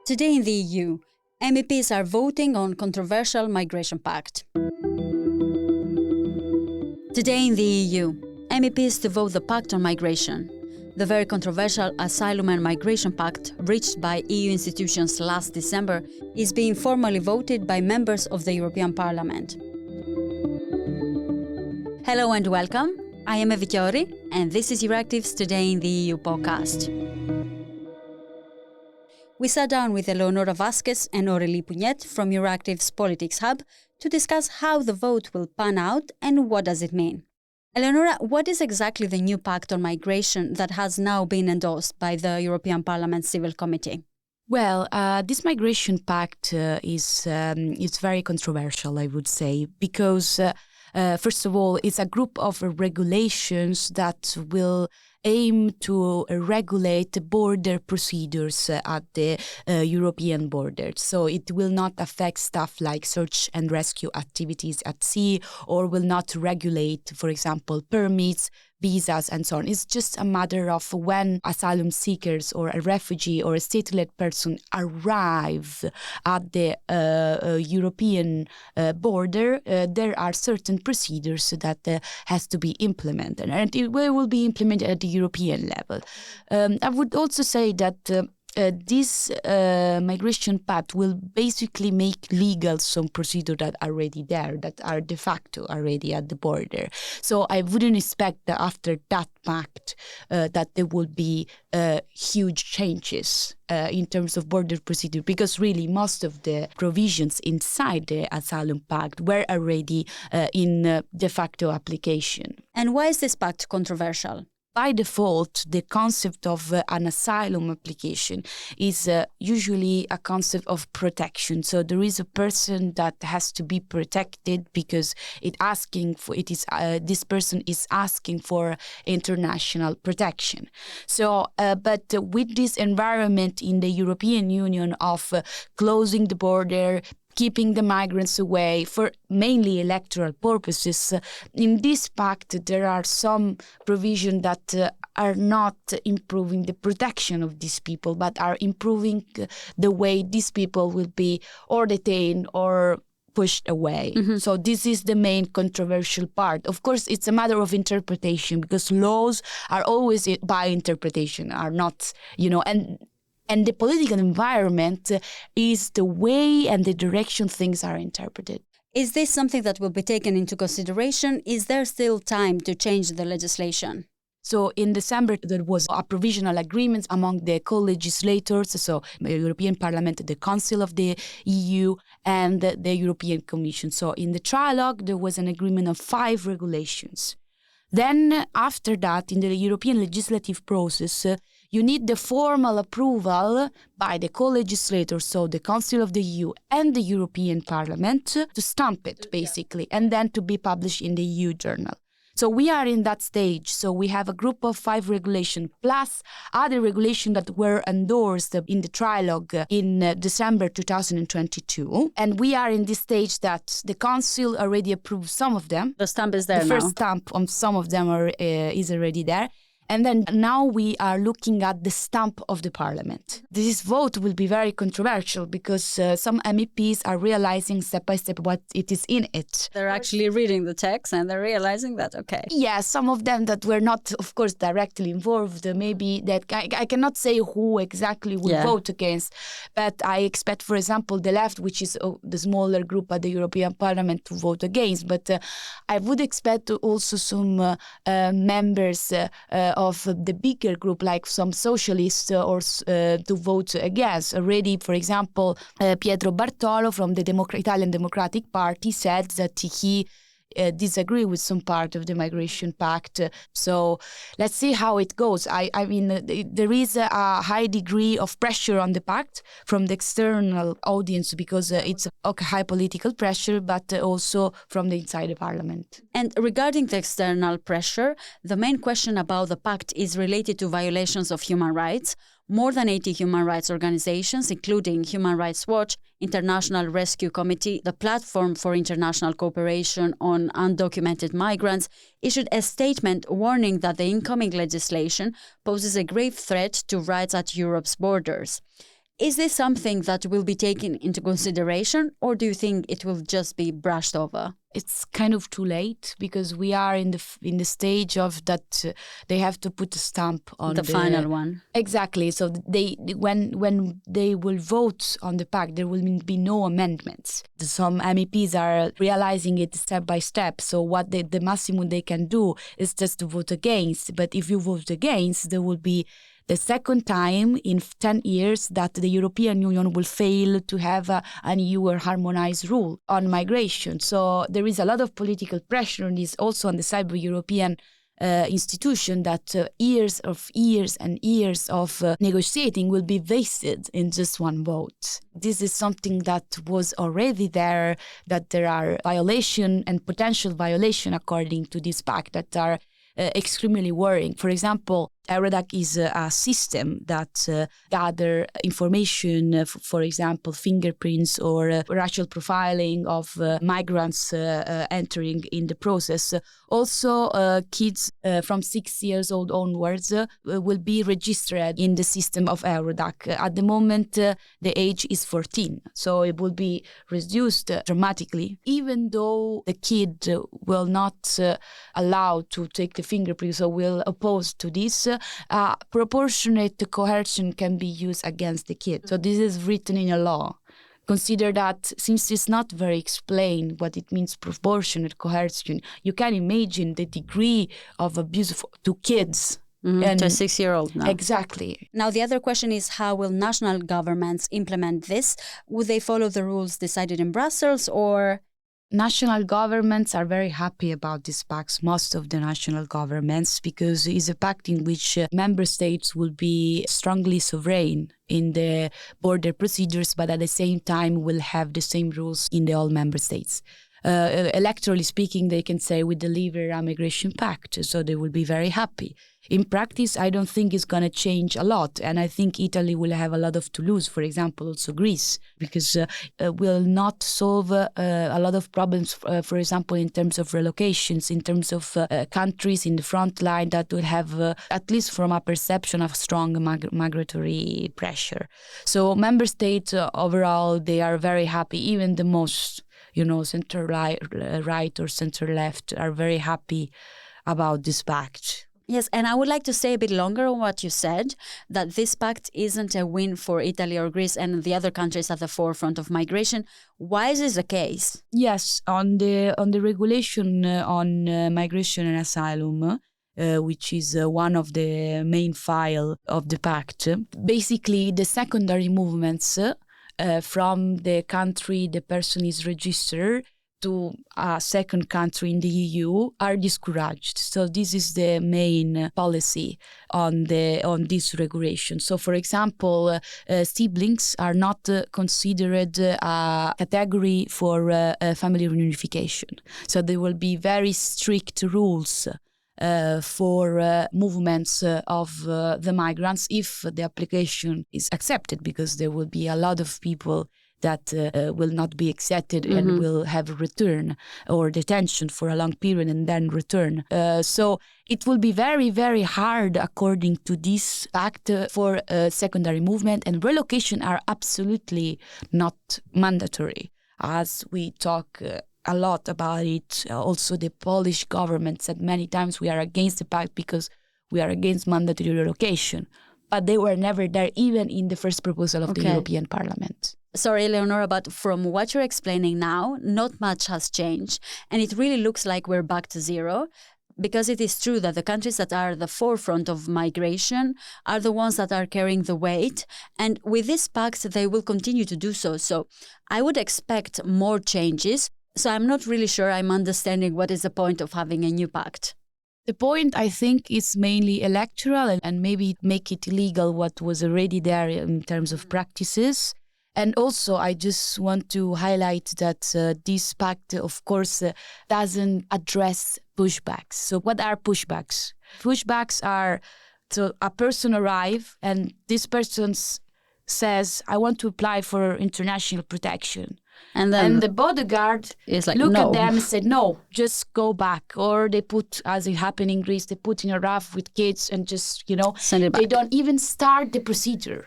Today in the EU, MEPs are voting on controversial Migration Pact. Today in the EU, MEPs to vote the Pact on Migration. The very controversial Asylum and Migration Pact, reached by EU institutions last December, is being formally voted by members of the European Parliament. Hello and welcome. I am Aurélie, and this is Euractiv's Today in the EU podcast. We sat down with Eleonora Vasques and Aurélie Pugnet from Euractiv's Politics Hub to discuss how the vote will pan out and what does it mean. Eleonora, what is exactly the new pact on migration that has now been endorsed by the European Parliament Civil Committee? Well, this migration pact is very controversial, I would say, because first of all, it's a group of regulations that will aim to regulate border procedures at the European borders. So it will not affect stuff like search and rescue activities at sea, or will not regulate, for example, permits, visas, and so on. It's just a matter of when asylum seekers or a refugee or a stateless person arrive at the European border, there are certain procedures that has to be implemented, and it will be implemented at the European level. I would also say that this migration pact will basically make legal some procedures that are already there, that are de facto already at the border. So I wouldn't expect that after that pact that there will be huge changes in terms of border procedure, because really most of the provisions inside the Asylum Pact were already in de facto application. And why is this pact controversial? By default, the concept of an asylum application is usually a concept of protection. So there is a person that has to be protected because this person is asking for international protection. So, but with this environment in the European Union of closing the border, keeping the migrants away for mainly electoral purposes, in this pact there are some provisions that are not improving the protection of these people, but are improving the way these people will be or detained or pushed away. Mm-hmm. So this is the main controversial part. Of course, it's a matter of interpretation, because laws are always by interpretation, are not, and the political environment is the way and the direction things are interpreted. Is this something that will be taken into consideration? Is there still time to change the legislation? So in December, there was a provisional agreement among the co-legislators, so the European Parliament, the Council of the EU, and the European Commission. So in the trilogue, there was an agreement of 5 regulations. Then after that, in the European legislative process, you need the formal approval by the co-legislators, so the Council of the EU and the European Parliament, to stamp it, basically, and then to be published in the EU journal. So we are in that stage. So we have a group of 5 regulations, plus other regulations that were endorsed in the trilogue in December 2022. And we are in this stage that the Council already approved some of them. The stamp is there now. The first stamp on some of them is already there. And then now we are looking at the stamp of the Parliament. This vote will be very controversial because some MEPs are realizing step by step what it is in it. They're actually reading the text and they're realizing that, okay. Yeah, some of them that were not, of course, directly involved, maybe that I cannot say who exactly will vote against, but I expect, for example, the left, which is the smaller group at the European Parliament, to vote against. But I would expect also some members of the bigger group, like some socialists, to vote against. Already, for example, Pietro Bartolo from the Italian Democratic Party said that he disagree with some part of the Migration Pact. So let's see how it goes. I mean, there is a high degree of pressure on the pact from the external audience, because it's a high political pressure, but also from the inside the parliament. And regarding the external pressure, the main question about the pact is related to violations of human rights. More than 80 human rights organizations, including Human Rights Watch, International Rescue Committee, the Platform for International Cooperation on Undocumented Migrants, issued a statement warning that the incoming legislation poses a grave threat to rights at Europe's borders. Is this something that will be taken into consideration, or do you think it will just be brushed over? It's kind of too late because we are in the stage of that they have to put a stamp on the final one. Exactly. So when they will vote on the pact, there will be no amendments. Some MEPs are realizing it step by step. So what the maximum they can do is just to vote against. But if you vote against, there will be the second time in 10 years that the European Union will fail to have an EU or harmonized rule on migration. So there is a lot of political pressure on this also on the side of the European institution that years and years of negotiating will be wasted in just one vote. This is something that was already there, that there are violation and potential violation according to this pact that are extremely worrying. For example, Eurodac is a system that gather information, for example, fingerprints or racial profiling of migrants entering in the process. Also, kids from 6 years old onwards will be registered in the system of Eurodac. At the moment, the age is 14, so it will be reduced dramatically. Even though the kid will not allow to take the fingerprints or will oppose to this, proportionate coercion can be used against the kid. So this is written in a law. Consider that since it's not very explained what it means proportionate coercion, you can imagine the degree of abuse to kids. To a 6-year-old now. Exactly. Now, the other question is, how will national governments implement this? Would they follow the rules decided in Brussels, or... National governments are very happy about this pact, most of the national governments, because it's a pact in which member states will be strongly sovereign in the border procedures, but at the same time will have the same rules in the all member states. Electorally speaking, they can say we deliver a migration pact, so they will be very happy. In practice, I don't think it's going to change a lot, and I think Italy will have a lot to lose, for example, also Greece, because will not solve a lot of problems, for example, in terms of relocations, in terms of countries in the front line that will have, at least from a perception of strong migratory pressure. So member states overall, they are very happy, even the most center right or center left are very happy about this pact. Yes, and I would like to say a bit longer on what you said, that this pact isn't a win for Italy or Greece and the other countries at the forefront of migration. Why is this the case? Yes, on the regulation on migration and asylum, which is one of the main file of the pact, basically the secondary movements from the country the person is registered to a second country in the EU are discouraged. So this is the main policy on this regulation. So, for example, siblings are not considered a category for family reunification. So there will be very strict rules for movements of the migrants if the application is accepted, because there will be a lot of people that will not be accepted and will have a return or detention for a long period and then return. So it will be very, very hard, according to this pact, for secondary movement, and relocation are absolutely not mandatory. As we talk a lot about it, also the Polish government said many times we are against the pact because we are against mandatory relocation. But they were never there, even in the first proposal of the European Parliament. Sorry, Eleonora, but from what you're explaining now, not much has changed. And it really looks like we're back to zero, because it is true that the countries that are at the forefront of migration are the ones that are carrying the weight. And with this pact, they will continue to do so. So I would expect more changes. So I'm not really sure I'm understanding what is the point of having a new pact. The point, I think, is mainly electoral and maybe make it illegal what was already there in terms of practices. And also, I just want to highlight that this pact, of course, doesn't address pushbacks. So what are pushbacks? Pushbacks are, so a person arrives and this person says, I want to apply for international protection. And then and the bodyguard is like, look no. at them and said, no, just go back. Or they put, as it happened in Greece, they put in a RAF with kids and just, send it back. They don't even start the procedure.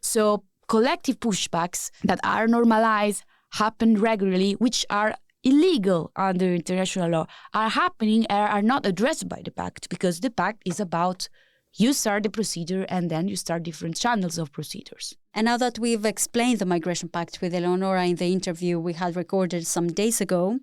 So collective pushbacks that are normalized, happen regularly, which are illegal under international law, are happening and are not addressed by the pact, because the pact is about you start the procedure and then you start different channels of procedures. And now that we've explained the Migration Pact with Eleonora in the interview we had recorded some days ago,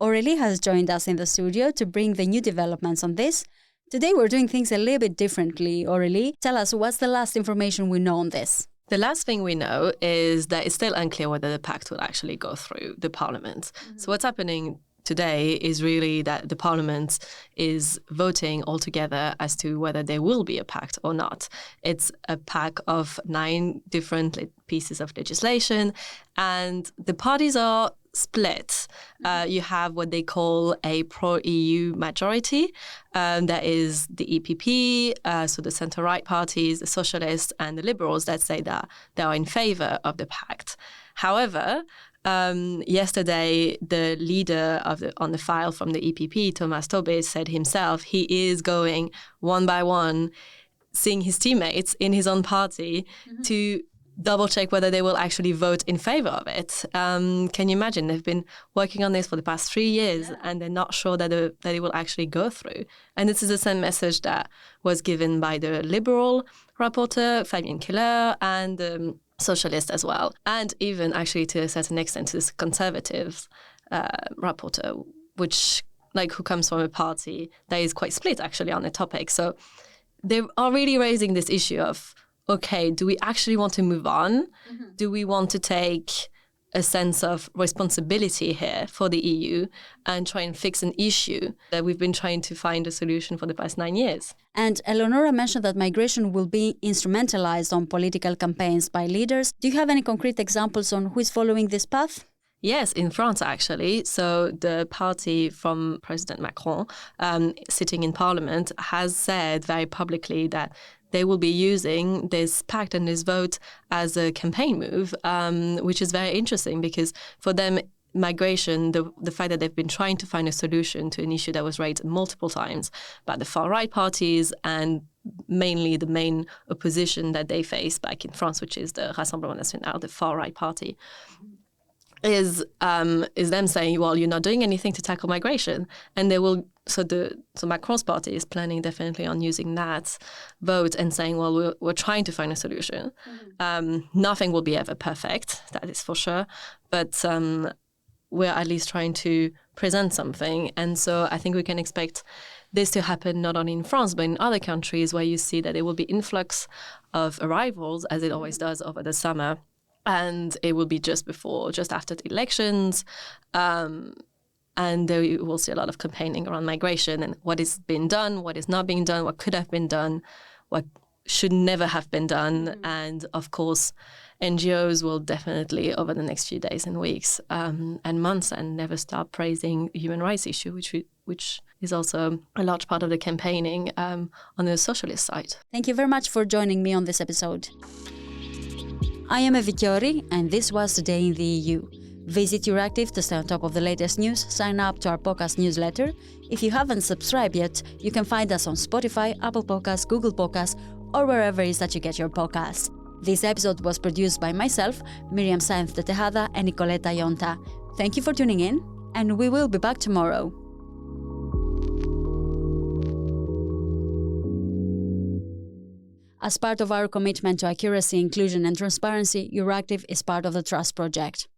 Aurélie has joined us in the studio to bring the new developments on this. Today we're doing things a little bit differently. Aurélie, tell us, what's the last information we know on this? The last thing we know is that it's still unclear whether the pact will actually go through the parliament. Mm-hmm. So what's happening today is really that the parliament is voting altogether as to whether there will be a pact or not. It's a pack of 9 different pieces of legislation, and the parties are split. You have what they call a pro-EU majority. That is the EPP, so the centre-right parties, the socialists and the liberals that say that they are in favour of the pact. However, yesterday, the leader on the file from the EPP, Thomas Tobé, said himself he is going one by one, seeing his teammates in his own party to double-check whether they will actually vote in favour of it. Can you imagine? They've been working on this for the past 3 years and they're not sure that it will actually go through. And this is the same message that was given by the Liberal rapporteur, Fabien Keller, and Socialist as well. And even actually to a certain extent to this Conservative rapporteur, who comes from a party that is quite split actually on the topic. So they are really raising this issue of, okay, do we actually want to move on? Mm-hmm. Do we want to take a sense of responsibility here for the EU and try and fix an issue that we've been trying to find a solution for the past 9 years? And Eleonora mentioned that migration will be instrumentalized on political campaigns by leaders. Do you have any concrete examples on who is following this path? Yes, in France, actually. So the party from President Macron, sitting in parliament, has said very publicly that they will be using this pact and this vote as a campaign move, which is very interesting because for them, migration, the fact that they've been trying to find a solution to an issue that was raised multiple times by the far-right parties and mainly the main opposition that they face back in France, which is the Rassemblement National, the far-right party, is them saying, well, you're not doing anything to tackle migration. And they will, so Macron's party is planning definitely on using that vote and saying, well, we're trying to find a solution. Mm-hmm. Nothing will be ever perfect, that is for sure. But we're at least trying to present something. And so I think we can expect this to happen not only in France, but in other countries where you see that there will be influx of arrivals, as it always does over the summer. And it will be just after the elections. And there you will see a lot of campaigning around migration and what is being done, what is not being done, what could have been done, what should never have been done. Mm-hmm. And of course, NGOs will definitely, over the next few days and weeks and months, and never stop praising the human rights issue, which is also a large part of the campaigning on the socialist side. Thank you very much for joining me on this episode. I am Evi Chiori, and this was Today in the EU. Visit Euractiv to stay on top of the latest news, sign up to our podcast newsletter. If you haven't subscribed yet, you can find us on Spotify, Apple Podcasts, Google Podcasts, or wherever it is that you get your podcasts. This episode was produced by myself, Miriam Saenz de Tejada, and Nicoleta Yonta. Thank you for tuning in, and we will be back tomorrow. As part of our commitment to accuracy, inclusion and transparency, Euractiv is part of the Trust Project.